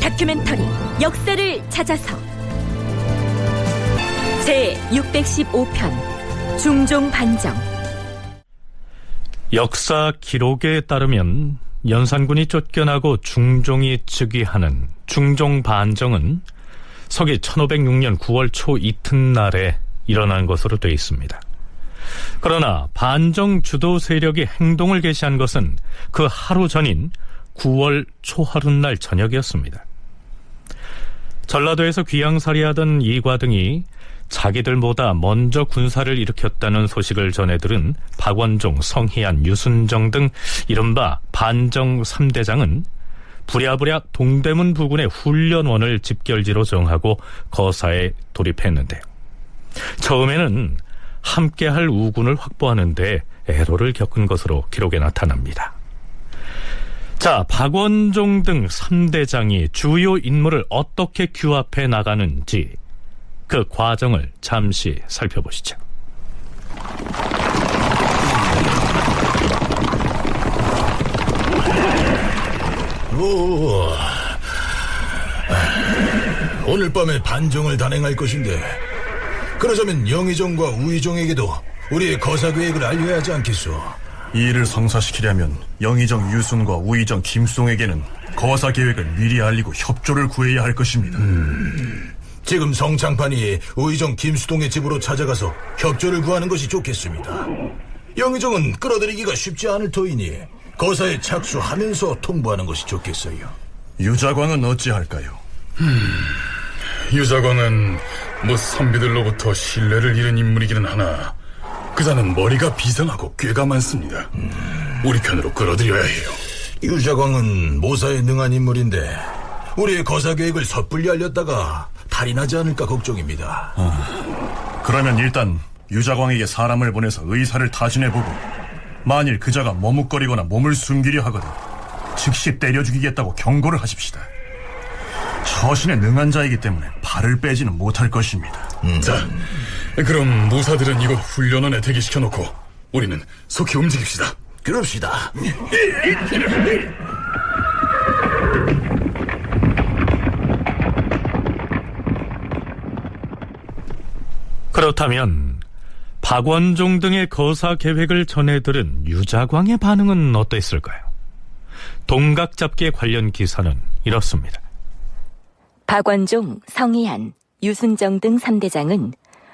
다큐멘터리 역사를 찾아서 제615편 중종반정. 역사 기록에 따르면 연산군이 쫓겨나고 중종이 즉위하는 중종반정은 서기 1506년 9월 초 이튿날에 일어난 것으로 되어 있습니다. 그러나 반정 주도 세력이 행동을 개시한 것은 그 하루 전인 9월 초하룻날 저녁이었습니다. 전라도에서 귀양살이하던 이과등이 자기들보다 먼저 군사를 일으켰다는 소식을 전해들은 박원종, 성희안, 유순정 등 이른바 반정 3대장은 부랴부랴 동대문 부근의 훈련원을 집결지로 정하고 거사에 돌입했는데요. 처음에는 함께할 우군을 확보하는 데 애로를 겪은 것으로 기록에 나타납니다. 자, 박원종 등 3대장이 주요 인물을 어떻게 규합해 나가는지 그 과정을 잠시 살펴보시죠. 오늘 밤에 반정을 단행할 것인데, 그러자면 영의정과 우의정에게도 우리의 거사 계획을 알려야 하지 않겠소? 이 일을 성사시키려면 영의정 유순과 우의정 김수동에게는 거사 계획을 미리 알리고 협조를 구해야 할 것입니다. 지금 성창판이 우의정 김수동의 집으로 찾아가서 협조를 구하는 것이 좋겠습니다. 영의정은 끌어들이기가 쉽지 않을 터이니 거사에 착수하면서 통보하는 것이 좋겠어요. 유자광은 어찌할까요? 유자광은 선비들로부터 신뢰를 잃은 인물이기는 하나 그자는 머리가 비상하고 꾀가 많습니다. 우리 편으로 끌어들여야 해요. 유자광은 모사에 능한 인물인데 우리의 거사 계획을 섣불리 알렸다가 탈이 나지 않을까 걱정입니다. 그러면 일단 유자광에게 사람을 보내서 의사를 타진해보고 만일 그자가 머뭇거리거나 몸을 숨기려 하거든 즉시 때려 죽이겠다고 경고를 하십시다. 처신에 능한 자이기 때문에 발을 빼지는 못할 것입니다. 자, 그럼 무사들은 이곳 훈련원에 대기시켜놓고 우리는 속히 움직입시다. 그럽시다. 그렇다면 박원종 등의 거사 계획을 전해들은 유자광의 반응은 어땠을까요? 동각잡기 관련 기사는 이렇습니다. 박원종, 성희안, 유순정 등 3대장은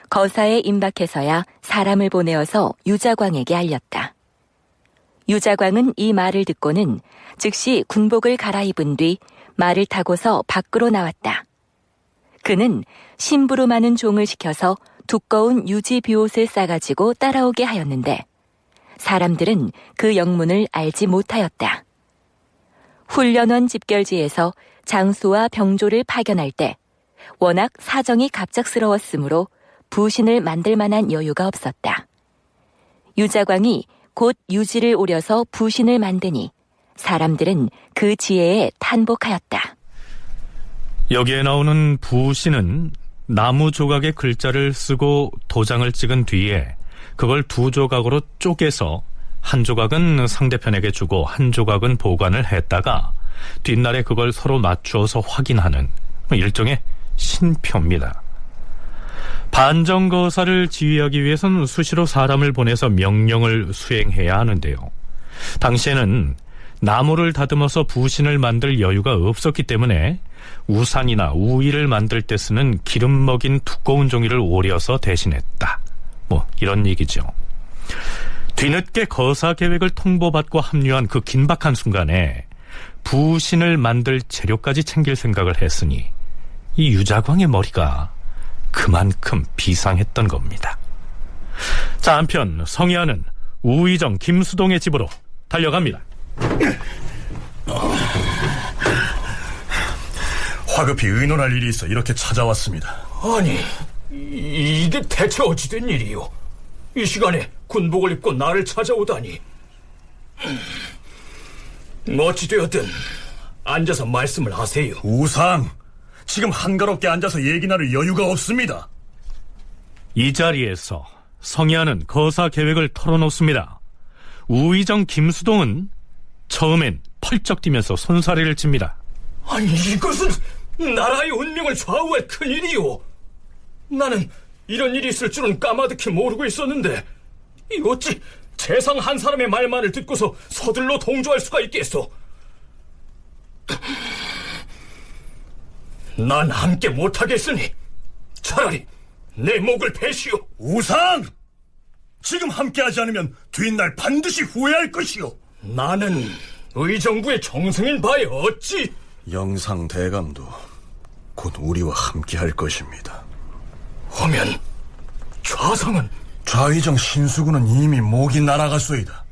거사에 임박해서야 사람을 보내어서 유자광에게 알렸다. 유자광은 이 말을 듣고는 즉시 군복을 갈아입은 뒤 말을 타고서 밖으로 나왔다. 그는 심부름 많은 종을 시켜서 두꺼운 유지 비옷을 싸가지고 따라오게 하였는데 사람들은 그 영문을 알지 못하였다. 훈련원 집결지에서 장수와 병조를 파견할 때 워낙 사정이 갑작스러웠으므로 부신을 만들 만한 여유가 없었다. 유자광이 곧 유지를 오려서 부신을 만드니 사람들은 그 지혜에 탄복하였다. 여기에 나오는 부신은 나무 조각에 글자를 쓰고 도장을 찍은 뒤에 그걸 두 조각으로 쪼개서 한 조각은 상대편에게 주고 한 조각은 보관을 했다가 뒷날에 그걸 서로 맞추어서 확인하는 일종의 신표입니다. 반정거사를 지휘하기 위해서는 수시로 사람을 보내서 명령을 수행해야 하는데요. 당시에는 나무를 다듬어서 부신을 만들 여유가 없었기 때문에 우산이나 우의를 만들 때 쓰는 기름 먹인 두꺼운 종이를 오려서 대신했다. 이런 얘기죠. 뒤늦게 거사 계획을 통보받고 합류한 그 긴박한 순간에 부신을 만들 재료까지 챙길 생각을 했으니 이 유자광의 머리가 그만큼 비상했던 겁니다. 자, 한편 성희안은 우의정 김수동의 집으로 달려갑니다. 화급히 의논할 일이 있어 이렇게 찾아왔습니다. 아니, 이게 대체 어찌된 일이요? 이 시간에 군복을 입고 나를 찾아오다니. 어찌되었든 앉아서 말씀을 하세요. 우상, 지금 한가롭게 앉아서 얘기 나눌 여유가 없습니다. 이 자리에서 성희안은 거사 계획을 털어놓습니다. 우의정 김수동은 처음엔 펄쩍 뛰면서 손사래를 칩니다. 아니, 이것은 나라의 운명을 좌우할 큰일이오. 나는 이런 일이 있을 줄은 까마득히 모르고 있었는데 이 어찌 재상 한 사람의 말만을 듣고서 서둘러 동조할 수가 있겠소. 난 함께 못하겠으니 차라리 내 목을 베시오. 우상! 지금 함께하지 않으면 뒷날 반드시 후회할 것이오. 나는 의정부의 정승인 바에 어찌... 영상 대감도 곧 우리와 함께할 것입니다. 하면 좌상은... 좌의정 신수군은 이미 목이 날아갔소이다.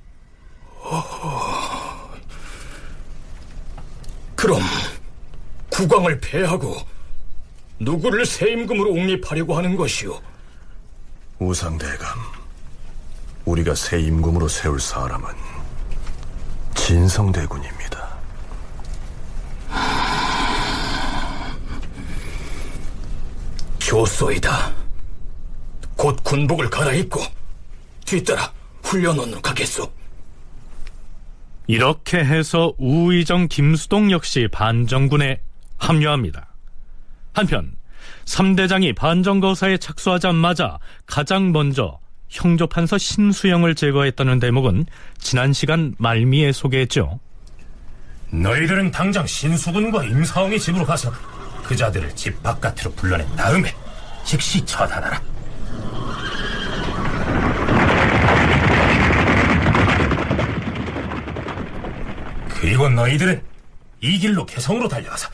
그럼 국왕을 폐하고 누구를 세임금으로 옹립하려고 하는 것이오? 우상 대감, 우리가 새 임금으로 세울 사람은 진성대군입니다. 좋소이다. 곧 군복을 갈아입고 뒤따라 훈련원으로 가겠소. 이렇게 해서 우의정 김수동 역시 반정군에 합류합니다. 한편 3대장이 반정거사에 착수하자마자 가장 먼저 형조판서 신수영을 제거했다는 대목은 지난 시간 말미에 소개했죠. 너희들은 당장 신수군과 임사홍의 집으로 가서 그 자들을 집 바깥으로 불러낸 다음에 즉시 처단하라. 그리고 너희들은 이 길로 개성으로 달려가서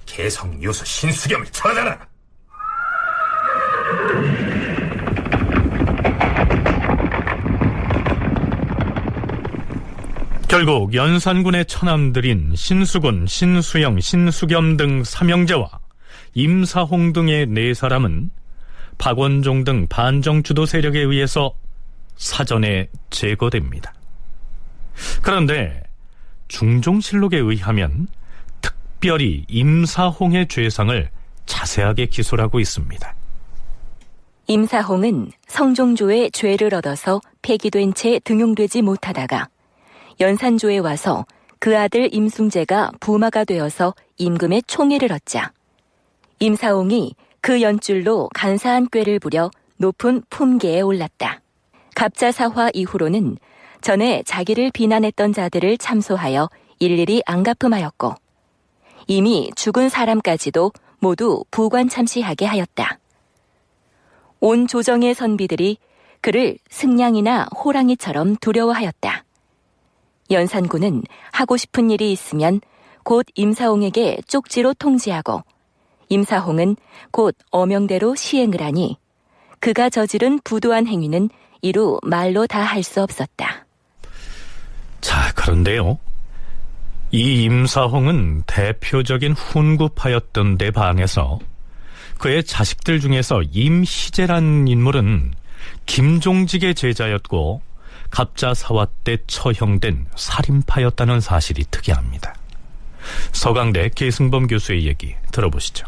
개성 요수 신수겸을 처단하라. 결국 연산군의 처남들인 신수군, 신수영, 신수겸 등 삼형제와 임사홍 등의 네 사람은 박원종 등 반정 주도 세력에 의해서 사전에 제거됩니다. 그런데 중종실록에 의하면 특별히 임사홍의 죄상을 자세하게 기술하고 있습니다. 임사홍은 성종조의 죄를 얻어서 폐기된 채 등용되지 못하다가 연산조에 와서 그 아들 임숭재가 부마가 되어서 임금의 총애를 얻자 임사홍이 그 연줄로 간사한 꾀를 부려 높은 품계에 올랐다. 갑자사화 이후로는 전에 자기를 비난했던 자들을 참소하여 일일이 안갚음하였고 이미 죽은 사람까지도 모두 부관참시하게 하였다. 온 조정의 선비들이 그를 승냥이나 호랑이처럼 두려워하였다. 연산군은 하고 싶은 일이 있으면 곧 임사홍에게 쪽지로 통지하고 임사홍은 곧 어명대로 시행을 하니 그가 저지른 부도한 행위는 이루 말로 다 할 수 없었다. 자, 그런데요. 이 임사홍은 대표적인 훈구파였던 데 반해서 그의 자식들 중에서 임희재란 인물은 김종직의 제자였고 갑자사화 때 처형된 살인파였다는 사실이 특이합니다. 서강대 계승범 교수의 얘기 들어보시죠.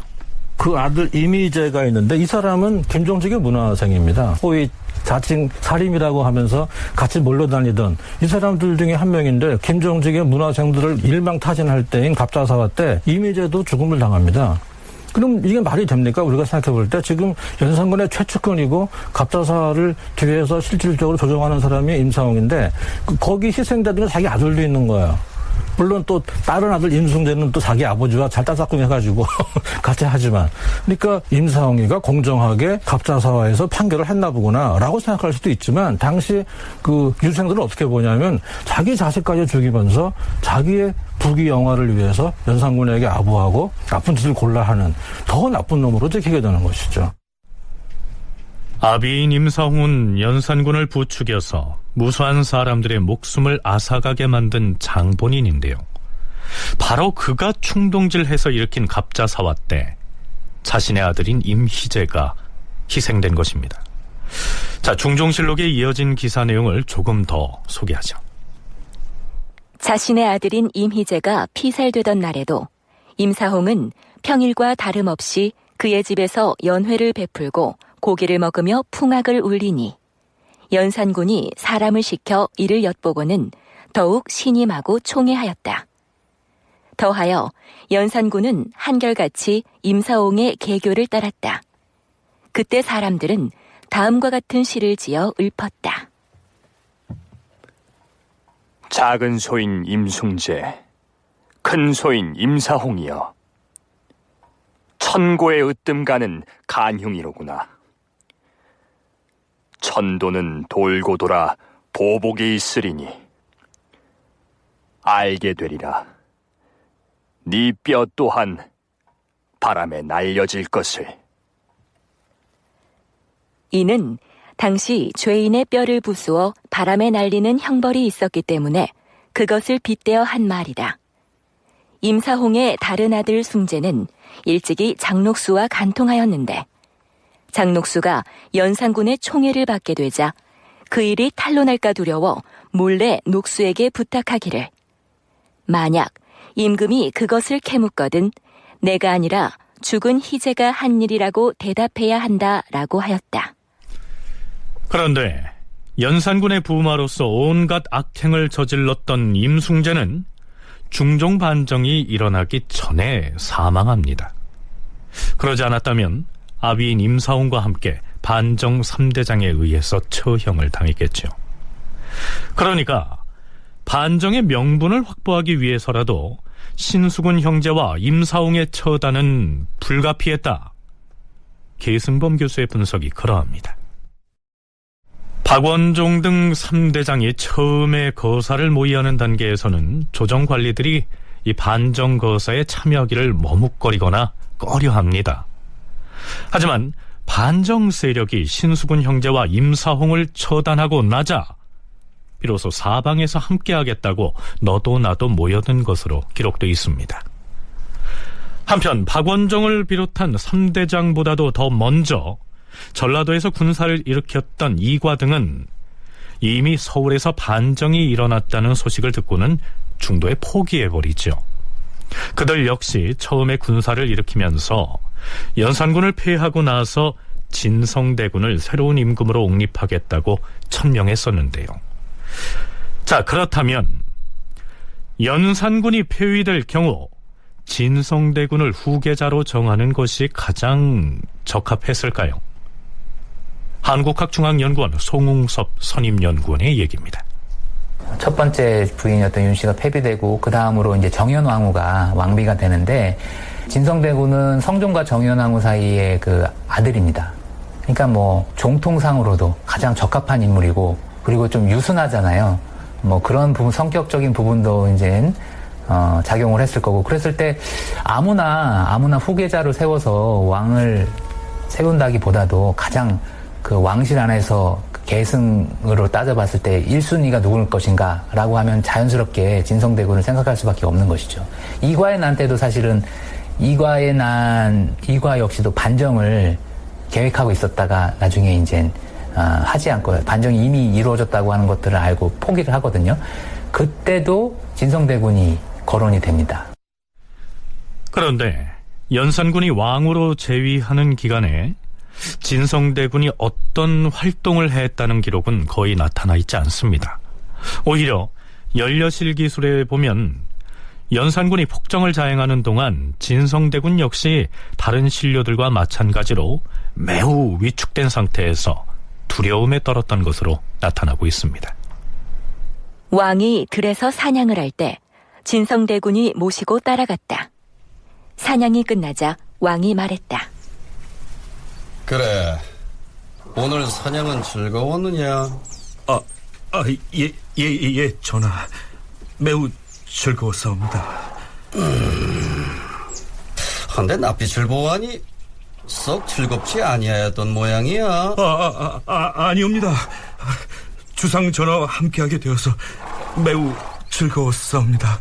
그 아들 임희재가 있는데 이 사람은 김종직의 문화생입니다. 소위 자칭 살인이라고 하면서 같이 몰려다니던 이 사람들 중에 한 명인데 김종직의 문화생들을 일망타진할 때인 갑자사화 때 임희재도 죽음을 당합니다. 그럼 이게 말이 됩니까? 우리가 생각해 볼 때 지금 연산군의 최측근이고 갑자사를 뒤에서 실질적으로 조정하는 사람이 임사홍인데 거기 희생자들은 자기 아들도 있는 거예요. 물론 또 다른 아들 임숭재는 또 자기 아버지와 잘따짝꿍 해가지고 같이 하지만 그러니까 임사홍이가 공정하게 갑자사화에서 판결을 했나 보구나 라고 생각할 수도 있지만 당시 그 유생들은 어떻게 보냐면 자기 자식까지 죽이면서 자기의 부귀 영화를 위해서 연산군에게 아부하고 나쁜 짓을 골라 하는 더 나쁜 놈으로 찍히게 되는 것이죠. 아비인 임사홍은 연산군을 부추겨서 무수한 사람들의 목숨을 앗아가게 만든 장본인인데요. 바로 그가 충동질해서 일으킨 갑자사화 때 자신의 아들인 임희재가 희생된 것입니다. 자, 중종실록에 이어진 기사 내용을 조금 더 소개하죠. 자신의 아들인 임희재가 피살되던 날에도 임사홍은 평일과 다름없이 그의 집에서 연회를 베풀고 고기를 먹으며 풍악을 울리니 연산군이 사람을 시켜 이를 엿보고는 더욱 신임하고 총애하였다. 더하여 연산군은 한결같이 임사홍의 계교를 따랐다. 그때 사람들은 다음과 같은 시를 지어 읊었다. 작은 소인 임숭재, 큰 소인 임사홍이여. 천고에 으뜸가는 간흉이로구나. 천도는 돌고 돌아 보복이 있으리니 알게 되리라. 네 뼈 또한 바람에 날려질 것을. 이는 당시 죄인의 뼈를 부수어 바람에 날리는 형벌이 있었기 때문에 그것을 빗대어 한 말이다. 임사홍의 다른 아들 숭재는 일찍이 장녹수와 간통하였는데 장녹수가 연산군의 총애를 받게 되자 그 일이 탄로날까 두려워 몰래 녹수에게 부탁하기를 만약 임금이 그것을 캐묻거든 내가 아니라 죽은 희재가 한 일이라고 대답해야 한다라고 하였다. 그런데 연산군의 부마로서 온갖 악행을 저질렀던 임숭재는 중종 반정이 일어나기 전에 사망합니다. 그러지 않았다면 아비인 임사홍과 함께 반정 3대장에 의해서 처형을 당했겠죠. 그러니까 반정의 명분을 확보하기 위해서라도 신수군 형제와 임사홍의 처단은 불가피했다. 계승범 교수의 분석이 그러합니다. 박원종 등 3대장이 처음에 거사를 모의하는 단계에서는 조정 관리들이 이 반정 거사에 참여하기를 머뭇거리거나 꺼려합니다. 하지만 반정 세력이 신수군 형제와 임사홍을 처단하고 나자 비로소 사방에서 함께하겠다고 너도 나도 모여든 것으로 기록되어 있습니다. 한편 박원종을 비롯한 3대장보다도 더 먼저 전라도에서 군사를 일으켰던 이과 등은 이미 서울에서 반정이 일어났다는 소식을 듣고는 중도에 포기해버리죠. 그들 역시 처음에 군사를 일으키면서 연산군을 패하고 나서 진성대군을 새로운 임금으로 옹립하겠다고 천명했었는데요. 자, 그렇다면 연산군이 폐위될 경우 진성대군을 후계자로 정하는 것이 가장 적합했을까요? 한국학중앙연구원 송웅섭 선임연구원의 얘기입니다. 첫 번째 부인이었던 윤 씨가 폐비되고 그 다음으로 이제 정현왕후가 왕비가 되는데 진성대군은 성종과 정현왕후 사이의 그 아들입니다. 그러니까 뭐 종통상으로도 가장 적합한 인물이고 그리고 좀 유순하잖아요. 뭐 그런 부분, 성격적인 부분도 이제 작용을 했을 거고 그랬을 때 아무나 후계자를 세워서 왕을 세운다기보다도 가장 그 왕실 안에서 계승으로 따져봤을 때 1순위가 누굴 것인가 라고 하면 자연스럽게 진성대군을 생각할 수밖에 없는 것이죠. 이과의 난 때도 사실은 이과 역시도 반정을 계획하고 있었다가 나중에 이제 하지 않고 반정이 이미 이루어졌다고 하는 것들을 알고 포기를 하거든요. 그때도 진성대군이 거론이 됩니다. 그런데 연산군이 왕으로 재위하는 기간에 진성대군이 어떤 활동을 했다는 기록은 거의 나타나 있지 않습니다. 오히려 연려실 기술에 보면 연산군이 폭정을 자행하는 동안 진성대군 역시 다른 신료들과 마찬가지로 매우 위축된 상태에서 두려움에 떨었던 것으로 나타나고 있습니다. 왕이 들에서 사냥을 할 때 진성대군이 모시고 따라갔다. 사냥이 끝나자 왕이 말했다. 그래, 오늘 사냥은 즐거웠느냐? 예, 전하. 매우 즐거웠사옵니다. 한데 낯빛을 보아니 썩 즐겁지 아니하였던 모양이야. 아니옵니다. 주상 전하와 함께하게 되어서 매우 즐거웠사옵니다.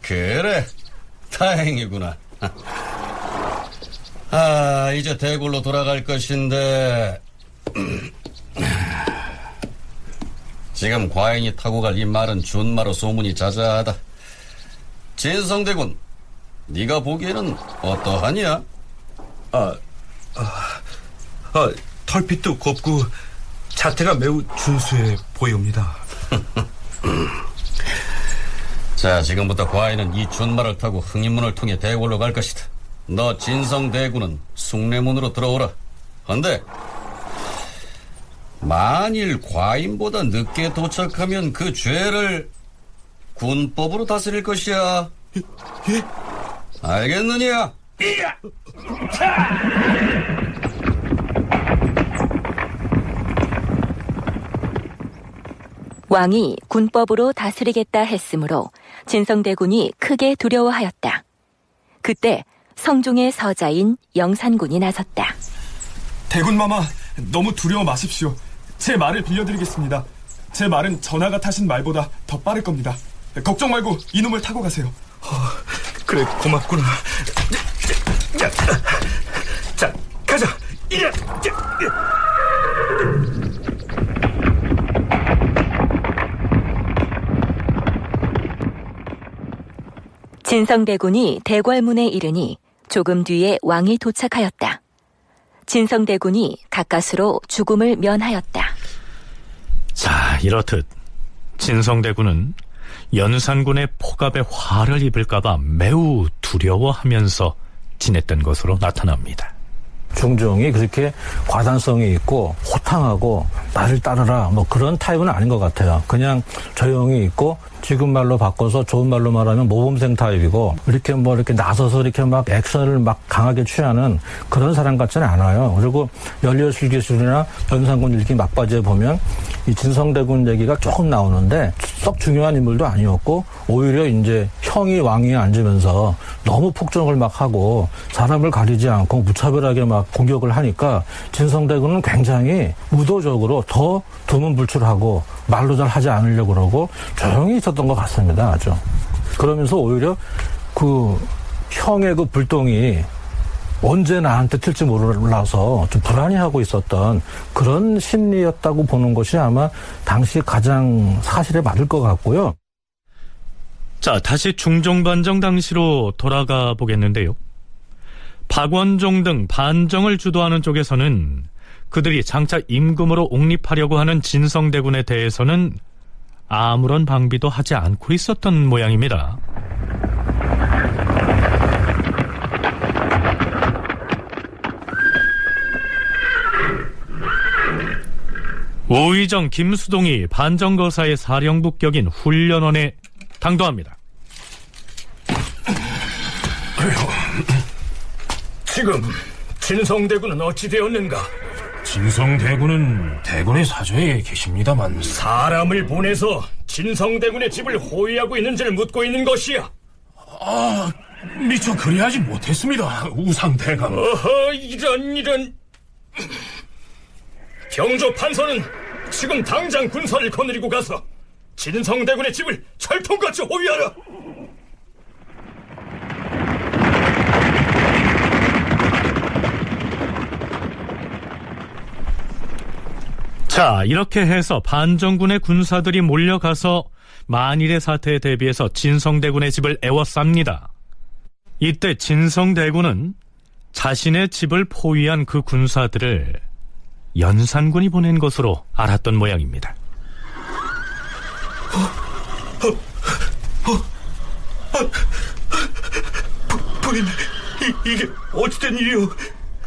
그래, 다행이구나. 이제 대굴로 돌아갈 것인데 지금 과인이 타고 갈 이 말은 준마로 소문이 자자하다. 진성대군, 네가 보기에는 어떠하냐? 털빛도 곱고 자태가 매우 준수해 보이옵니다. 자, 지금부터 과인은 이 준말을 타고 흥인문을 통해 대궐로 갈 것이다. 너 진성대군은 숭례문으로 들어오라. 헌데 만일 과인보다 늦게 도착하면 그 죄를 군법으로 다스릴 것이야. 예? 알겠느냐? 왕이 군법으로 다스리겠다 했으므로 진성대군이 크게 두려워하였다. 그때 성중의 서자인 영산군이 나섰다. 대군마마, 너무 두려워 마십시오. 제 말을 빌려드리겠습니다. 제 말은 전하가 타신 말보다 더 빠를 겁니다. 걱정 말고 이놈을 타고 가세요. 그래, 고맙구나. 자, 가자. 진성대군이 대궐문에 이르니 조금 뒤에 왕이 도착하였다. 진성대군이 가까스로 죽음을 면하였다. 자, 이렇듯 진성대군은 연산군의 포갑에 화를 입을까봐 매우 두려워하면서 지냈던 것으로 나타납니다. 중종이 그렇게 과단성이 있고 호탕하고 나를 따르라 뭐 그런 타입은 아닌 것 같아요. 그냥 조용히 있고 지금 말로 바꿔서 좋은 말로 말하면 모범생 타입이고 이렇게 나서서 이렇게 막 액션을 막 강하게 취하는 그런 사람 같지는 않아요. 그리고 연료실기술이나 연산군 일기 막바지에 보면 이 진성대군 얘기가 조금 나오는데 썩 중요한 인물도 아니었고 오히려 이제 형이 왕위에 앉으면서 너무 폭정을 막 하고 사람을 가리지 않고 무차별하게 막 공격을 하니까 진성대군은 굉장히 의도적으로 더 두문불출하고 말로 잘 하지 않으려고 그러고 조용히 있었던 것 같습니다. 아주. 그러면서 오히려 그 형의 그 불똥이 언제 나한테 튈지 몰라서 좀 불안해하고 있었던 그런 심리였다고 보는 것이 아마 당시 가장 사실에 맞을 것 같고요. 자, 다시 중종반정 당시로 돌아가 보겠는데요. 박원종 등 반정을 주도하는 쪽에서는 그들이 장차 임금으로 옹립하려고 하는 진성대군에 대해서는 아무런 방비도 하지 않고 있었던 모양입니다. 우의정 김수동이 반정거사의 사령부격인 훈련원에 당도합니다. 지금 진성대군은 어찌 되었는가? 진성대군은 대군의 사저에 계십니다만 사람을 보내서 진성대군의 집을 호위하고 있는지를 묻고 있는 것이야. 미처 그리하지 못했습니다. 우상대감. 어허, 이런. 경조 판서는 지금 당장 군사를 거느리고 가서 진성대군의 집을 철통같이 호위하라. 자, 이렇게 해서 반정군의 군사들이 몰려가서 만일의 사태에 대비해서 진성대군의 집을 에워쌉니다. 이때 진성대군은 자신의 집을 포위한 그 군사들을 연산군이 보낸 것으로 알았던 모양입니다. 부인, 이게 어찌된 일이오?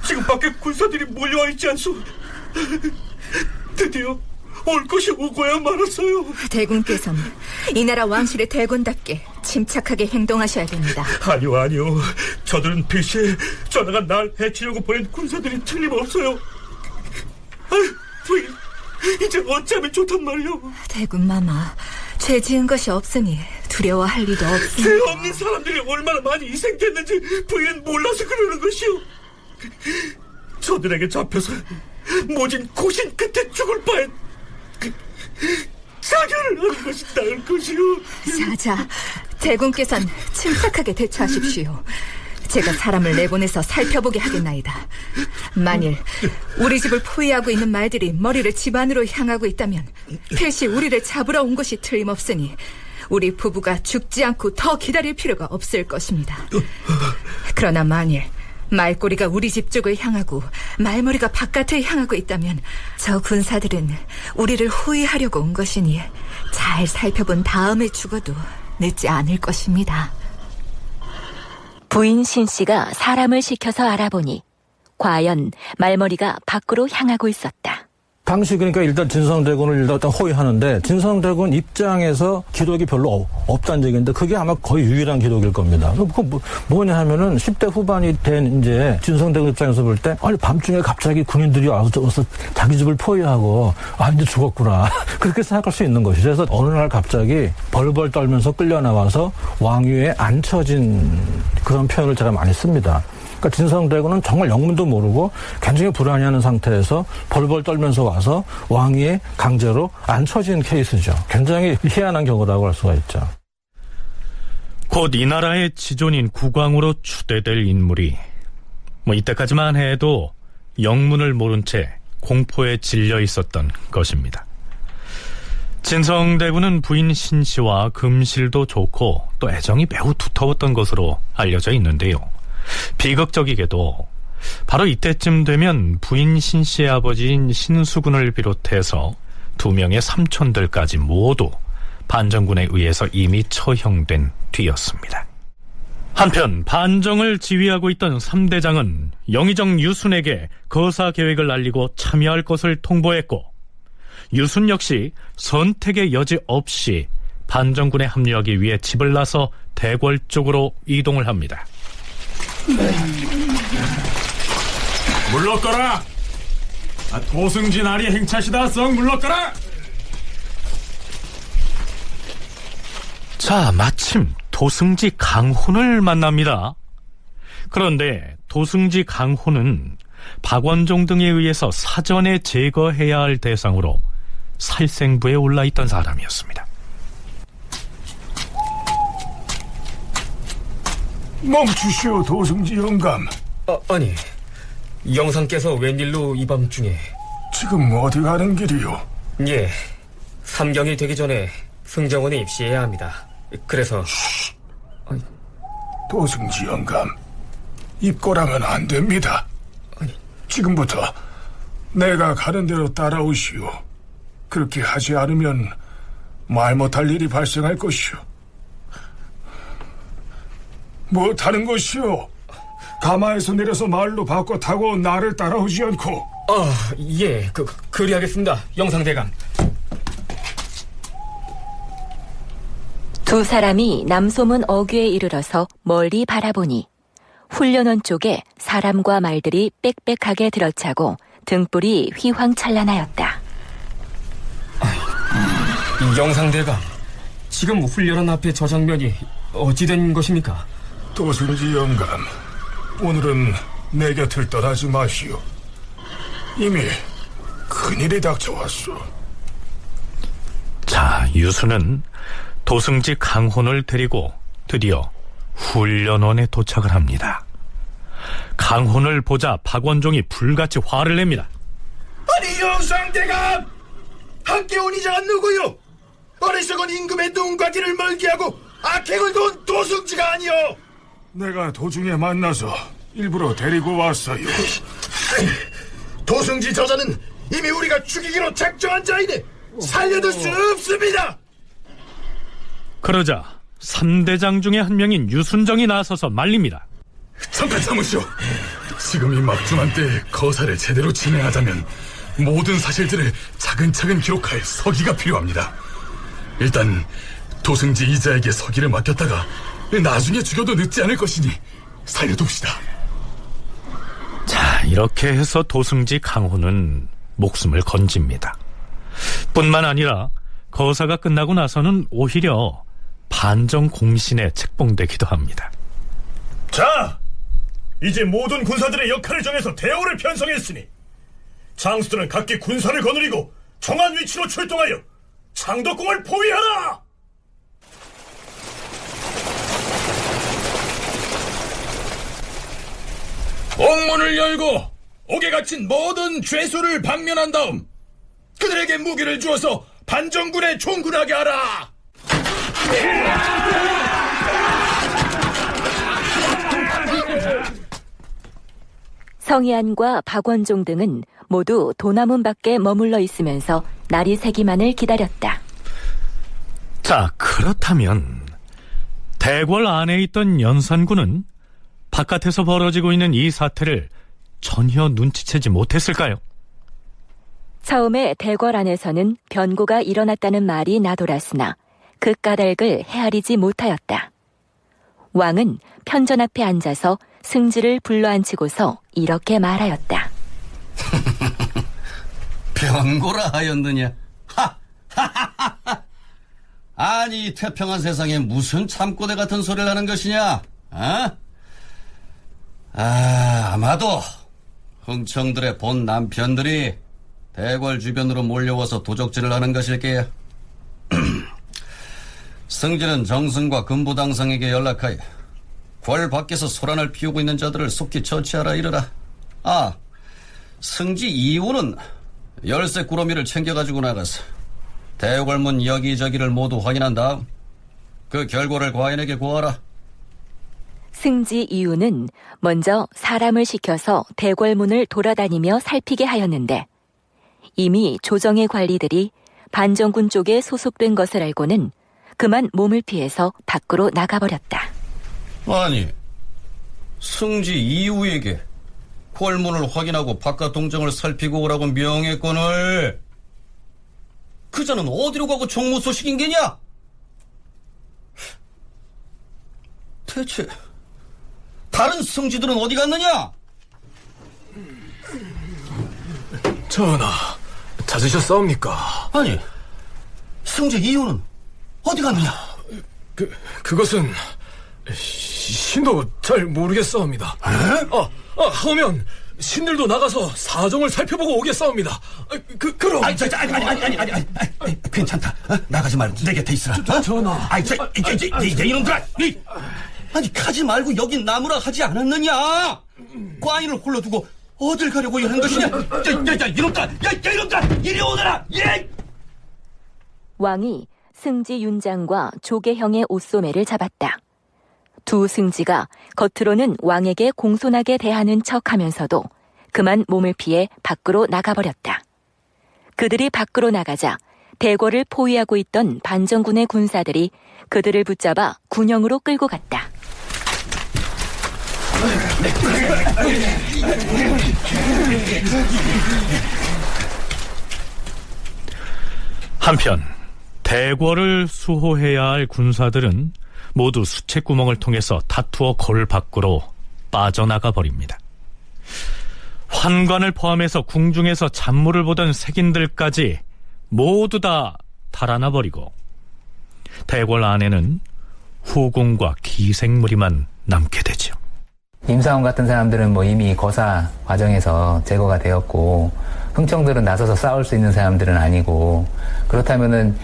지금 밖에 군사들이 몰려와 있지 않소? 드디어 올 것이 오고야 말았어요. 대군께서는 이 나라 왕실의 대군답게 침착하게 행동하셔야 됩니다. 아니요. 저들은 필시에 전하가 날 해치려고 보낸 군사들이 틀림없어요. 아유, 부인, 이제 어찌하면 좋단 말이오. 대군마마, 죄 지은 것이 없으니 두려워할 리도 없습니다. 죄 없는 사람들이 얼마나 많이 희생됐는지 부인은 몰라서 그러는 것이오. 저들에게 잡혀서 모진 고신 끝에 죽을 바엔 자결을 하는 것이 나을 것이오. 사자, 대군께서는 침착하게 대처하십시오. 제가 사람을 내보내서 살펴보게 하겠나이다. 만일 우리 집을 포위하고 있는 말들이 머리를 집 안으로 향하고 있다면 필시 우리를 잡으러 온 것이 틀림없으니 우리 부부가 죽지 않고 더 기다릴 필요가 없을 것입니다. 그러나 만일 말꼬리가 우리 집 쪽을 향하고 말머리가 바깥을 향하고 있다면 저 군사들은 우리를 호위하려고 온 것이니 잘 살펴본 다음에 죽어도 늦지 않을 것입니다. 부인 신씨가 사람을 시켜서 알아보니 과연 말머리가 밖으로 향하고 있었다. 당시 그러니까 일단 진성대군을 일단 호위하는데 진성대군 입장에서 기록이 별로 없다는 얘기인데 그게 아마 거의 유일한 기록일 겁니다. 그 뭐냐 하면은 10대 후반이 된 이제 진성대군 입장에서 볼 때 아니 밤중에 갑자기 군인들이 와서 자기 집을 포위하고 이제 죽었구나 그렇게 생각할 수 있는 것이죠. 그래서 어느 날 갑자기 벌벌 떨면서 끌려 나와서 왕위에 앉혀진 그런 표현을 제가 많이 씁니다. 그러니까 진성대군은 정말 영문도 모르고 굉장히 불안해하는 상태에서 벌벌 떨면서 와서 왕위에 강제로 앉혀진 케이스죠. 굉장히 희한한 경우라고 할 수가 있죠. 곧 이 나라의 지존인 국왕으로 추대될 인물이 이때까지만 해도 영문을 모른 채 공포에 질려 있었던 것입니다. 진성대군은 부인 신씨와 금실도 좋고 또 애정이 매우 두터웠던 것으로 알려져 있는데요. 비극적이게도 바로 이때쯤 되면 부인 신씨의 아버지인 신수군을 비롯해서 2명의 삼촌들까지 모두 반정군에 의해서 이미 처형된 뒤였습니다. 한편 반정을 지휘하고 있던 3대장은 영의정 유순에게 거사 계획을 알리고 참여할 것을 통보했고 유순 역시 선택의 여지 없이 반정군에 합류하기 위해 집을 나서 대궐 쪽으로 이동을 합니다. 물러거라! 도승진 아리 행차시다 썩 물러거라! 자, 마침 도승지 강훈을 만납니다. 그런데 도승지 강훈은 박원종 등에 의해서 사전에 제거해야 할 대상으로 살생부에 올라있던 사람이었습니다. 멈추시오, 도승지 영감. 아니, 영상께서 웬일로 이 밤중에... 지금 어디 가는 길이요? 예, 삼경이 되기 전에 승정원에 입시해야 합니다. 그래서... 도승지 영감, 입고라면 안 됩니다. 지금부터 내가 가는 대로 따라오시오. 그렇게 하지 않으면 말 못할 일이 발생할 것이오. 못하는 것이오. 가마에서 내려서 말로 바꿔 타고 나를 따라오지 않고. 예, 그리하겠습니다, 영상대감. 두 사람이 남소문 어귀에 이르러서 멀리 바라보니 훈련원 쪽에 사람과 말들이 빽빽하게 들어차고 등불이 휘황찬란하였다. 영상대감, 지금 훈련원 앞에 저 장면이 어찌 된 것입니까? 도승지 영감, 오늘은 내 곁을 떠나지 마시오. 이미 큰일이 닥쳐왔소. 자, 유수는 도승지 강훈을 데리고 드디어 훈련원에 도착을 합니다. 강훈을 보자 박원종이 불같이 화를 냅니다. 아니, 영상대감! 함께 온 이자가 누구요? 어리석은 임금의 눈과 귀를 멀게 하고 악행을 도운 도승지가 아니오. 내가 도중에 만나서 일부러 데리고 왔어요. 도승지 저자는 이미 우리가 죽이기로 작정한 자이니 살려둘 수 없습니다. 그러자 3대장 중에 한 명인 유순정이 나서서 말립니다. 잠깐 참으시오. 지금 이 막중한 때에 거사를 제대로 진행하자면 모든 사실들을 차근차근 기록할 서기가 필요합니다. 일단 도승지 이자에게 서기를 맡겼다가 나중에 죽여도 늦지 않을 것이니 살려둡시다. 자, 이렇게 해서 도승지 강훈은 목숨을 건집니다. 뿐만 아니라 거사가 끝나고 나서는 오히려 반정 공신에 책봉되기도 합니다. 자, 이제 모든 군사들의 역할을 정해서 대우를 편성했으니 장수들은 각기 군사를 거느리고 정한 위치로 출동하여 창덕궁을 포위하라! 옥문을 열고 옥에 갇힌 모든 죄수를 방면한 다음 그들에게 무기를 주어서 반정군에 종군하게 하라! 성희안과 박원종 등은 모두 도남문 밖에 머물러 있으면서 날이 새기만을 기다렸다. 자, 그렇다면 대궐 안에 있던 연산군은 바깥에서 벌어지고 있는 이 사태를 전혀 눈치채지 못했을까요? 처음에 대궐 안에서는 변고가 일어났다는 말이 나돌았으나 그 까닭을 헤아리지 못하였다. 왕은 편전 앞에 앉아서 승지를 불러앉히고서 이렇게 말하였다. 변고라 하였느냐? 하하하하! 아니, 이 태평한 세상에 무슨 참고대 같은 소리를 하는 것이냐? 아마도 흥청들의 본 남편들이 대궐 주변으로 몰려와서 도적질을 하는 것일 게야. 승지는 정승과 금부당상에게 연락하여 궐 밖에서 소란을 피우고 있는 자들을 속히 처치하라 이르라. 승지 이후는 열쇠 꾸러미를 챙겨가지고 나가서 대궐문 여기저기를 모두 확인한 다음 그 결과를 과인에게 고하라. 승지 이유는 먼저 사람을 시켜서 대궐문을 돌아다니며 살피게 하였는데 이미 조정의 관리들이 반정군 쪽에 소속된 것을 알고는 그만 몸을 피해서 밖으로 나가버렸다. 아니, 승지 이후에게 궐문을 확인하고 바깥 동정을 살피고 오라고 명했거늘 그자는 어디로 가고 종무 소식인 게냐? 대체 다른 승지들은 어디 갔느냐? 전하, 찾으셨사옵니까? 아니, 승지 이후는 어디 갔느냐? 그것은 신도 잘 모르겠사옵니다. 하면 신들도 나가서 사정을 살펴보고 오겠사옵니다. 그럼. 아니, 괜찮다. 나가지 말고 내 곁에 있으라. 전하. 내 이놈들아! 아니, 가지 말고 여긴 나무라 하지 않았느냐? 과인을 홀로 두고 어딜 가려고 이러는 것이냐? 이놈들아! 이놈들아! 이리 오너라! 예! 왕이 승지 윤장과 조계형의 옷소매를 잡았다. 두 승지가 겉으로는 왕에게 공손하게 대하는 척하면서도 그만 몸을 피해 밖으로 나가버렸다. 그들이 밖으로 나가자 대궐을 포위하고 있던 반정군의 군사들이 그들을 붙잡아 군영으로 끌고 갔다. 한편 대궐을 수호해야 할 군사들은 모두 수채구멍을 통해서 다투어 골 밖으로 빠져나가 버립니다. 환관을 포함해서 궁중에서 잔물을 보던 색인들까지 모두 다 달아나 버리고 대궐 안에는 후궁과 기생무리만 남게 되죠. 임사원 같은 사람들은 이미 거사 과정에서 제거가 되었고 흥청들은 나서서 싸울 수 있는 사람들은 아니고 그렇다면은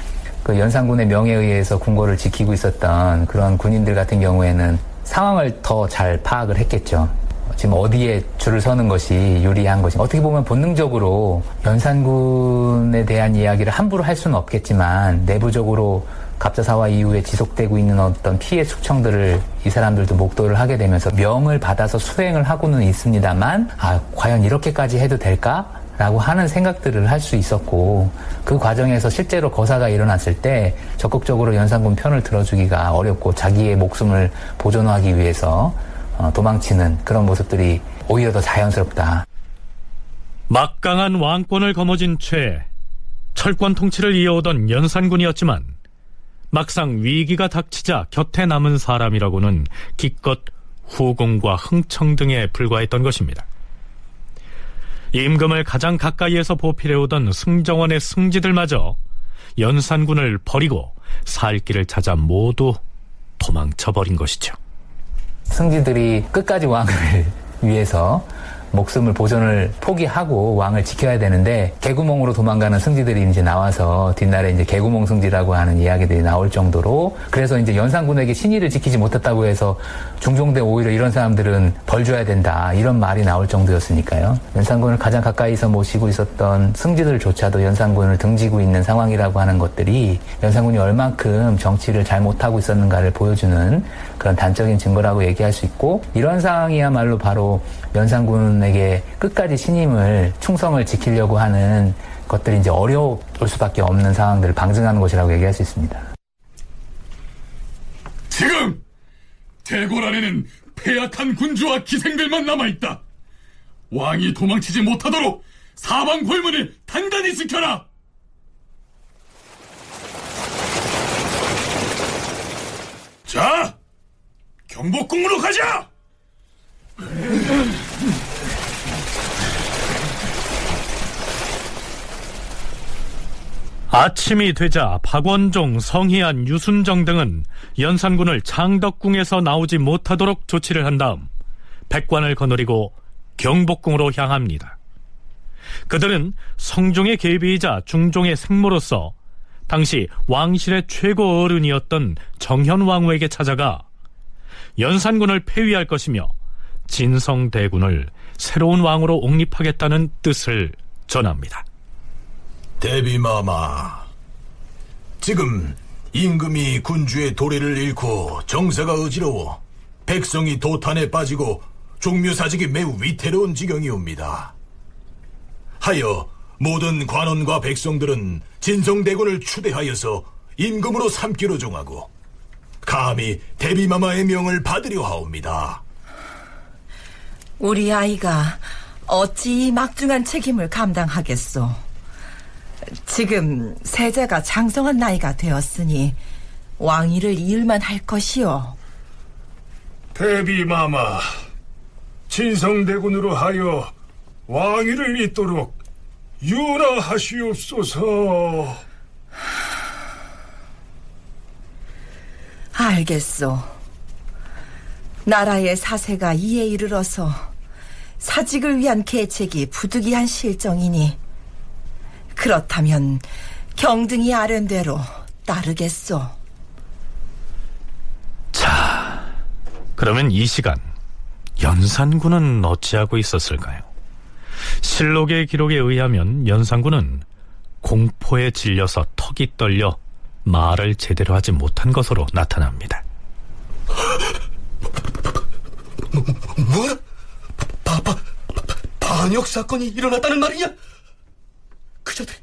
그 연산군의 명에 의해서 궁궐을 지키고 있었던 그런 군인들 같은 경우에는 상황을 더 잘 파악을 했겠죠. 지금 어디에 줄을 서는 것이 유리한 것인가. 어떻게 보면 본능적으로 연산군에 대한 이야기를 함부로 할 수는 없겠지만 내부적으로 갑자사화 이후에 지속되고 있는 어떤 피해 숙청들을 이 사람들도 목도를 하게 되면서 명을 받아서 수행을 하고는 있습니다만 과연 이렇게까지 해도 될까? 라고 하는 생각들을 할 수 있었고 그 과정에서 실제로 거사가 일어났을 때 적극적으로 연산군 편을 들어주기가 어렵고 자기의 목숨을 보존하기 위해서 도망치는 그런 모습들이 오히려 더 자연스럽다. 막강한 왕권을 거머쥔 채 철권 통치를 이어오던 연산군이었지만 막상 위기가 닥치자 곁에 남은 사람이라고는 기껏 후궁과 흥청 등에 불과했던 것입니다. 임금을 가장 가까이에서 보필해오던 승정원의 승지들마저 연산군을 버리고 살 길을 찾아 모두 도망쳐버린 것이죠. 승지들이 끝까지 왕을 위해서 목숨을 보존을 포기하고 왕을 지켜야 되는데 개구멍으로 도망가는 승지들이 이제 나와서 뒷날에 이제 개구멍 승지라고 하는 이야기들이 나올 정도로 그래서 이제 연산군에게 신의를 지키지 못했다고 해서 중종대 오히려 이런 사람들은 벌 줘야 된다 이런 말이 나올 정도였으니까요. 연산군을 가장 가까이서 모시고 있었던 승지들조차도 연산군을 등지고 있는 상황이라고 하는 것들이 연산군이 얼만큼 정치를 잘 못하고 있었는가를 보여주는 그런 단적인 증거라고 얘기할 수 있고 이런 상황이야말로 바로 연산군 대군에게 끝까지 신임을 충성을 지키려고 하는 것들이 이제 어려울 수밖에 없는 상황들을 방증하는 것이라고 얘기할 수 있습니다. 지금 대궐 안에는 패약한 군주와 기생들만 남아있다. 왕이 도망치지 못하도록 사방 골문을 단단히 지켜라. 자, 경복궁으로 가자! 아침이 되자 박원종, 성희안, 유순정 등은 연산군을 창덕궁에서 나오지 못하도록 조치를 한 다음 백관을 거느리고 경복궁으로 향합니다. 그들은 성종의 계비이자 중종의 생모로서 당시 왕실의 최고 어른이었던 정현왕후에게 찾아가 연산군을 폐위할 것이며 진성대군을 새로운 왕으로 옹립하겠다는 뜻을 전합니다. 대비마마, 지금 임금이 군주의 도래를 잃고 정세가 어지러워 백성이 도탄에 빠지고 종묘사직이 매우 위태로운 지경이옵니다. 하여 모든 관원과 백성들은 진성대군을 추대하여서 임금으로 삼기로 정하고 감히 대비마마의 명을 받으려 하옵니다. 우리 아이가 어찌 이 막중한 책임을 감당하겠소. 지금 세자가 장성한 나이가 되었으니 왕위를 이을만 할 것이오. 대비마마, 진성대군으로 하여 왕위를 잇도록 윤하하시옵소서. 알겠소. 나라의 사세가 이에 이르러서 사직을 위한 계책이 부득이한 실정이니 그렇다면 경등이 아랜 대로 따르겠소. 자, 그러면 이 시간 연산군은 어찌하고 있었을까요? 실록의 기록에 의하면 연산군은 공포에 질려서 턱이 떨려 말을 제대로 하지 못한 것으로 나타납니다. 뭐야? 반역 사건이 일어났다는 말이냐? 그자들이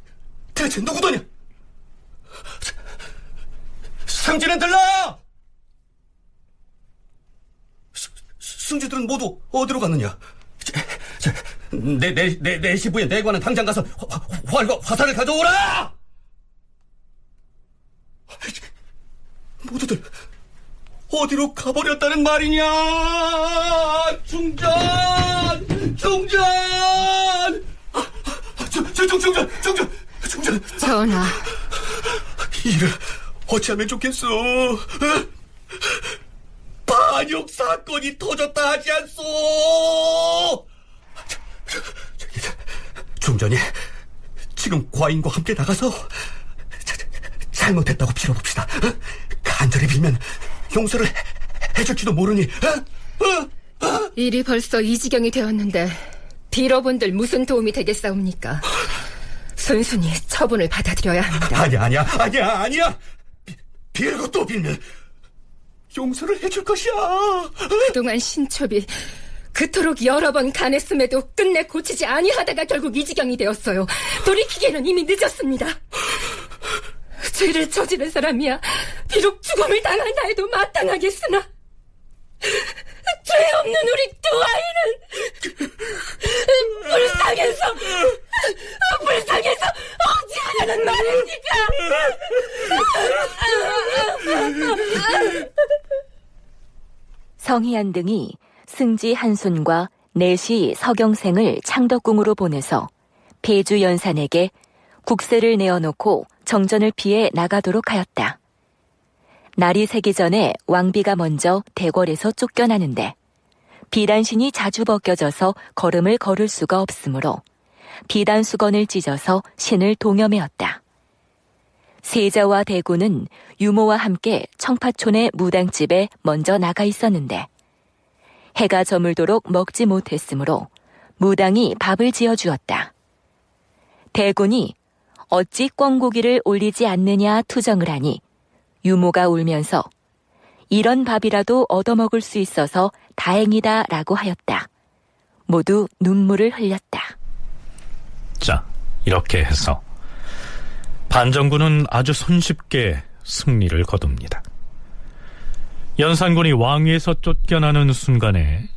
대체 누구더냐? 승진은 들라! 승지들은 모두 어디로 갔느냐? 내 시부의 내관은 당장 가서 활과 화살을 가져오라! 모두들 어디로 가버렸다는 말이냐? 중전! 중전! 전하. 이를 어찌하면 좋겠소? 반역 사건이 터졌다 하지 않소? 중전이 지금 과인과 함께 나가서 잘못했다고 빌어봅시다. 간절히 빌면 용서를 해줄지도 모르니. 일이 벌써 이 지경이 되었는데 빌어본들 무슨 도움이 되겠사옵니까? 순순히 처분을 받아들여야 합니다. 아니야. 빌고 또 빌면 용서를 해줄 것이야. 그동안 신첩이 그토록 여러 번 간했음에도 끝내 고치지 아니하다가 결국 이 지경이 되었어요. 돌이키기에는 이미 늦었습니다. 죄를 저지른 사람이야 비록 죽음을 당한다 해도 마땅하겠으나 죄 없는 우리 두 아이는 불쌍해서 어찌하라는 말입니까? 성희안 등이 승지 한순과 내시 서경생을 창덕궁으로 보내서 폐주 연산에게 국세를 내어놓고 정전을 피해 나가도록 하였다. 날이 새기 전에 왕비가 먼저 대궐에서 쫓겨나는데 비단신이 자주 벗겨져서 걸음을 걸을 수가 없으므로 비단 수건을 찢어서 신을 동여매었다. 세자와 대군은 유모와 함께 청파촌의 무당집에 먼저 나가 있었는데 해가 저물도록 먹지 못했으므로 무당이 밥을 지어주었다. 대군이 어찌 꿩고기를 올리지 않느냐 투정을 하니 유모가 울면서 이런 밥이라도 얻어먹을 수 있어서 다행이다 라고 하였다. 모두 눈물을 흘렸다. 자, 이렇게 해서 반정군은 아주 손쉽게 승리를 거둡니다. 연산군이 왕위에서 쫓겨나는 순간에